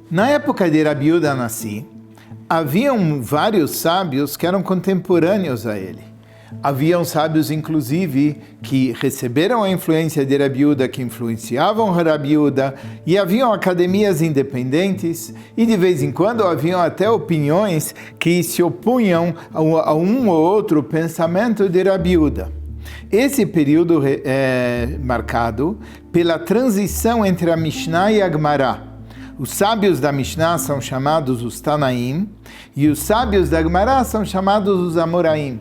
Na época de Rabi Yehuda Hanassi, haviam vários sábios que eram contemporâneos a ele. Haviam sábios, inclusive, que receberam a influência de Rabi Yehuda, que influenciavam Rabi Yehuda, e haviam academias independentes, e de vez em quando haviam até opiniões que se opunham a um ou outro pensamento de Rabi Yehuda. Esse período é marcado pela transição entre a Mishnah e a Gemara. Os sábios da Mishnah são chamados os Tanaim, e os sábios da Gemara são chamados os Amoraim.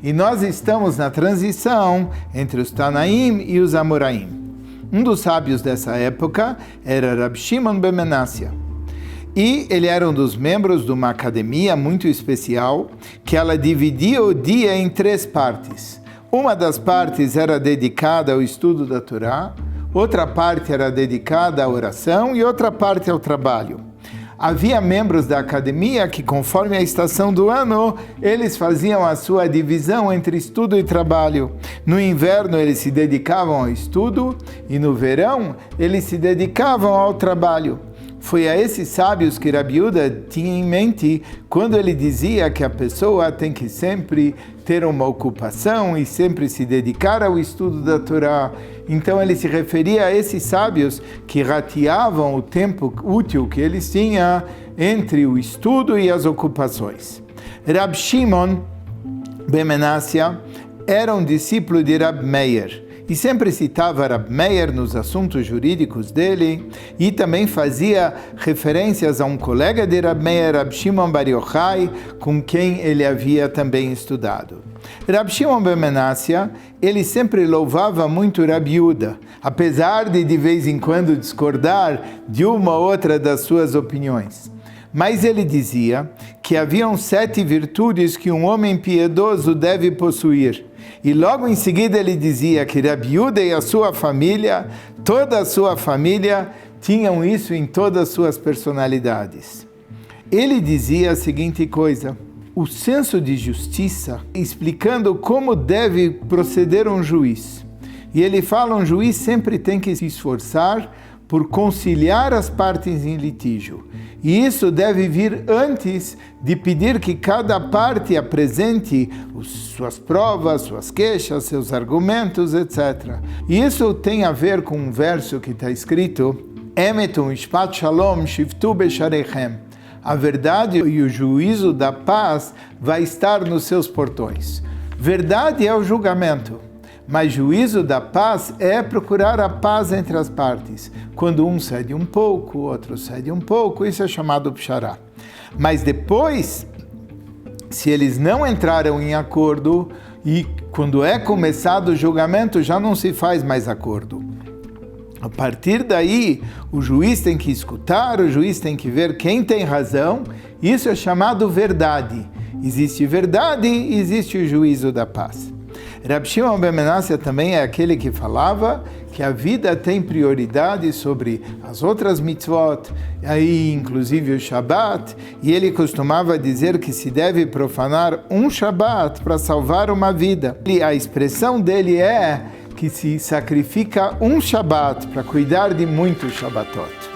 E nós estamos na transição entre os Tanaim e os Amoraim. Um dos sábios dessa época era Rab Shimon ben Menassia. E ele era um dos membros de uma academia muito especial, que ela dividia o dia em 3 partes. Uma das partes era dedicada ao estudo da Torá, outra parte era dedicada à oração e outra parte ao trabalho. Havia membros da academia que, conforme a estação do ano, eles faziam a sua divisão entre estudo e trabalho. No inverno, eles se dedicavam ao estudo e no verão, eles se dedicavam ao trabalho. Foi a esses sábios que Rabi Yehuda tinha em mente quando ele dizia que a pessoa tem que sempre ter uma ocupação e sempre se dedicar ao estudo da Torá. Então ele se referia a esses sábios que rateavam o tempo útil que eles tinham entre o estudo e as ocupações. Rab Shimon ben Menassia era um discípulo de Rab Meir, e sempre citava Rab Meir nos assuntos jurídicos dele, e também fazia referências a um colega de Rab Meir, Rab Shimon bar Yochai, com quem ele havia também estudado. Rab Shimon ben Menassia, ele sempre louvava muito Rabi Yehuda, apesar de vez em quando discordar de uma ou outra das suas opiniões. Mas ele dizia que haviam 7 virtudes que um homem piedoso deve possuir. E logo em seguida ele dizia que Rabi Yehuda e a sua família, toda a sua família, tinham isso em todas as suas personalidades. Ele dizia a seguinte coisa: o senso de justiça, explicando como deve proceder um juiz. E ele fala, um juiz sempre tem que se esforçar por conciliar as partes em litígio. E isso deve vir antes de pedir que cada parte apresente suas provas, suas queixas, seus argumentos, etc. E isso tem a ver com um verso que está escrito: Emet u'mishpat shalom shivtu besharechem. A verdade e o juízo da paz vai estar nos seus portões. Verdade é o julgamento, mas juízo da paz é procurar a paz entre as partes. Quando um cede um pouco, o outro cede um pouco, isso é chamado pshará. Mas depois, se eles não entraram em acordo, e quando é começado o julgamento, já não se faz mais acordo. A partir daí, o juiz tem que escutar, o juiz tem que ver quem tem razão. Isso é chamado verdade. Existe verdade e existe o juízo da paz. Rab Shimon ben Menassia também é aquele que falava que a vida tem prioridade sobre as outras mitzvot, aí inclusive o Shabat, e ele costumava dizer que se deve profanar um Shabat para salvar uma vida. E a expressão dele é que se sacrifica um Shabat para cuidar de muitos Shabatot.